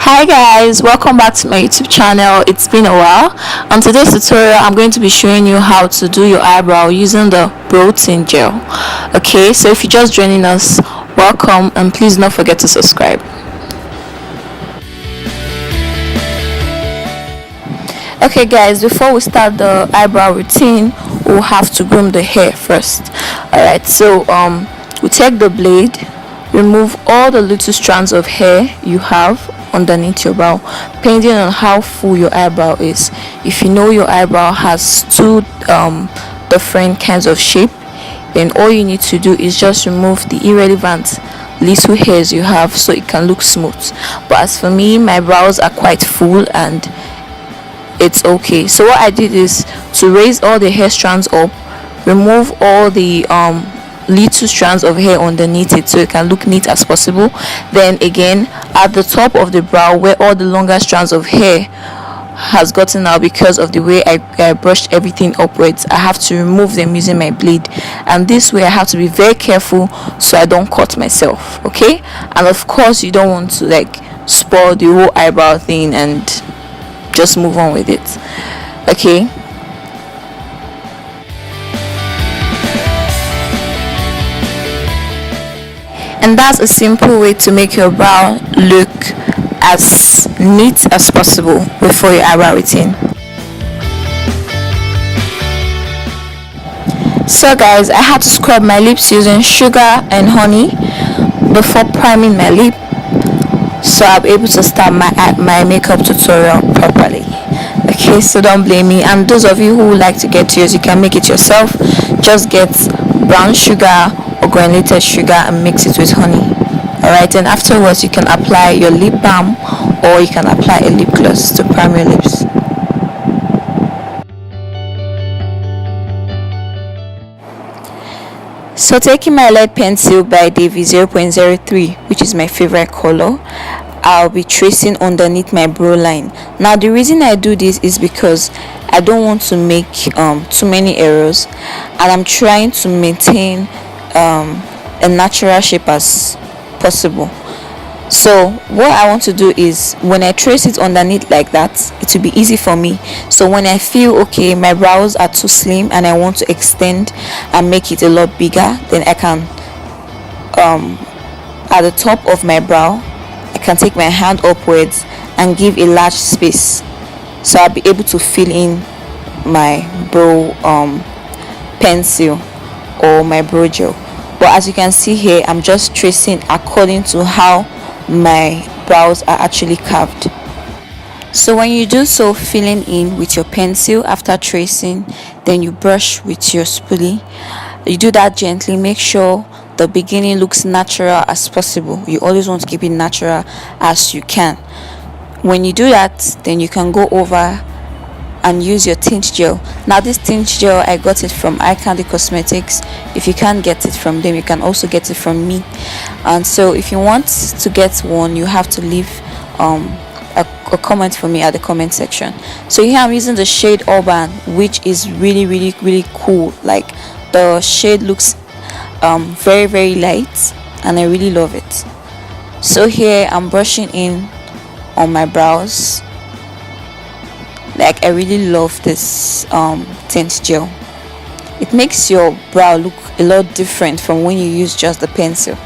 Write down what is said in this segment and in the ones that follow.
Hi guys, welcome back to my YouTube channel. It's been a while. On today's tutorial I'm going to be showing you how to do your eyebrow using the Tint gel. Okay, so if you're just joining us, welcome, and please don't forget to subscribe. Okay guys, before we start the eyebrow routine, we'll have to groom the hair first. Alright, so we take the blade, remove all the little strands of hair you have underneath your brow, depending on how full your eyebrow is. If you know your eyebrow has two different kinds of shape, then all you need to do is just remove the irrelevant little hairs you have so it can look smooth. But as for me, my brows are quite full and it's okay. So what I did is to raise all the hair strands up, remove all the little strands of hair underneath it so it can look neat as possible. Then again, at the top of the brow where all the longer strands of hair has gotten out because of the way I brushed everything upwards, I have to remove them using my blade, and this way I have to be very careful so I don't cut myself. Okay, and of course you don't want to like spoil the whole eyebrow thing and just move on with it. Okay, and that's a simple way to make your brow look as neat as possible before your eyebrow routine. So guys, I had to scrub my lips using sugar and honey before priming my lip, so I'll be able to start my makeup tutorial properly. Okay, so don't blame me, and those of you who like to get yours, you can make it yourself. Just get brown sugar or granulated sugar and mix it with honey. Alright, and afterwards you can apply your lip balm or you can apply a lip gloss to prime your lips. So taking my lead pencil by Davy 0.03, which is my favorite color, I'll be tracing underneath my brow line. Now the reason I do this is because I don't want to make too many errors, and I'm trying to maintain a natural shape as possible. So what I want to do is when I trace it underneath like that, it will be easy for me. So when I feel okay, my brows are too slim and I want to extend and make it a lot bigger, then I can at the top of my brow I can take my hand upwards and give a large space, so I'll be able to fill in my brow pencil or my brow gel. But as you can see here, I'm just tracing according to how my brows are actually carved. So when you do so, filling in with your pencil after tracing, then you brush with your spoolie. You do that gently. Make sure the beginning looks natural as possible. You always want to keep it natural as you can. When you do that, then you can go over and use your tint gel. Now this tint gel, I got it from icandy cosmetics. If you can't get it from them, you can also get it from me. And so if you want to get one, you have to leave a comment for me at the comment section. So here I'm using the shade Urban, which is really cool. Like the shade looks very light and I really love it. So here I'm brushing in on my brows. Like I really love this tint gel. It makes your brow look a lot different from when you use just the pencil.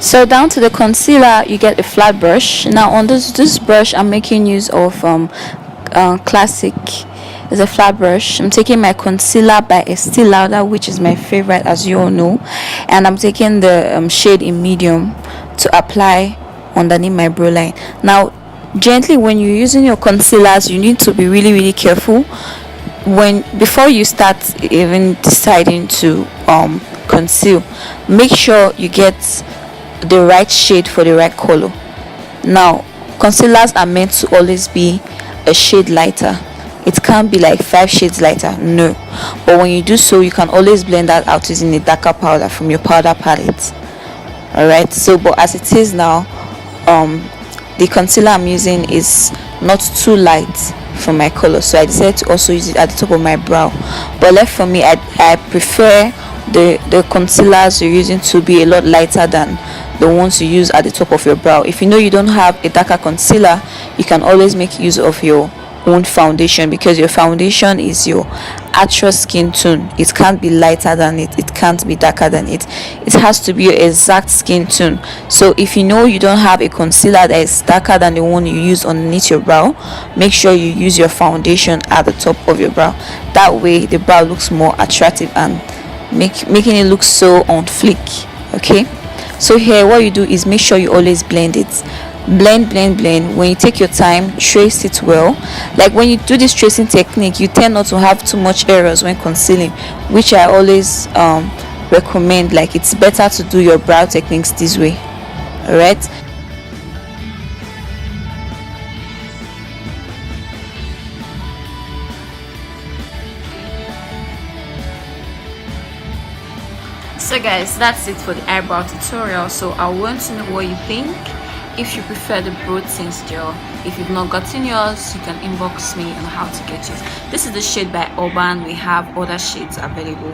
So down to the concealer, you get a flat brush. Now on this brush, I'm making use of Classic. It's a flat brush. I'm taking my concealer by ESTEE Lauder, which is my favorite, as you all know, and I'm taking the shade in medium to apply underneath my brow line. Now gently, when you're using your concealers, you need to be really careful before you start even deciding to conceal. Make sure you get the right shade for the right color. Now concealers are meant to always be a shade lighter. It can't be like 5 shades lighter, no. But when you do so, you can always blend that out using a darker powder from your powder palette. Alright, so but as it is now, the concealer I'm using is not too light for my color, so I decided to also use it at the top of my brow. But left for me, I prefer the concealers you're using to be a lot lighter than the ones you use at the top of your brow. If you know you don't have a darker concealer, you can always make use of your own foundation, because your foundation is your actual skin tone. It can't be lighter than it, it can't be darker than it. It has to be your exact skin tone. So if you know you don't have a concealer that is darker than the one you use underneath your brow, make sure you use your foundation at the top of your brow. That way the brow looks more attractive and making it look so on fleek. Okay, so here what you do is make sure you always blend it. Blend. When you take your time, trace it well. Like when you do this tracing technique, you tend not to have too much errors when concealing, which I always recommend. Like, it's better to do your brow techniques this way. All right. So guys, that's it for the eyebrow tutorial. So I want to know what you think. If you prefer the brow tint gel, if you've not gotten yours, you can inbox me on how to get yours. This is the shade by Urban. We have other shades available,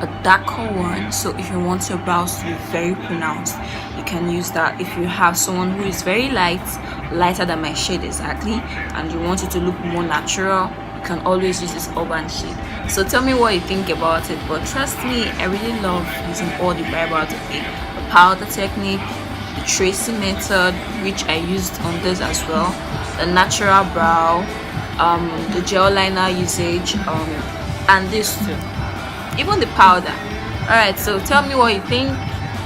a darker one. So if you want your brows to be very pronounced, you can use that. If you have someone who is very lighter than my shade exactly, and you want it to look more natural, you can always use this Urban shade. So tell me what you think about it. But trust me, I really love using all the eyebrow technique, the powder technique, the tracing method, which I used on this as well, the natural brow, the gel liner usage, and this too, even the powder. All right, so tell me what you think.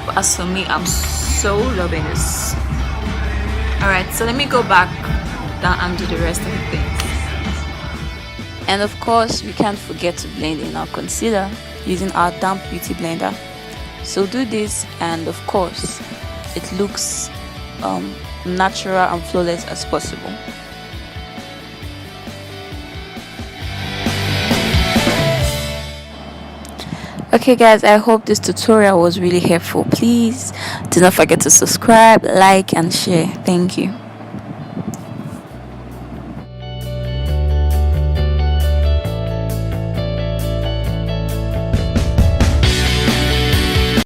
But as for me, I'm so loving this. All right, so let me go back down and do the rest of the things. And of course, we can't forget to blend in our concealer using our damp beauty blender. So do this, and of course it looks natural and flawless as possible. Okay guys, I hope this tutorial was really helpful. Please do not forget to subscribe, like and share. Thank you.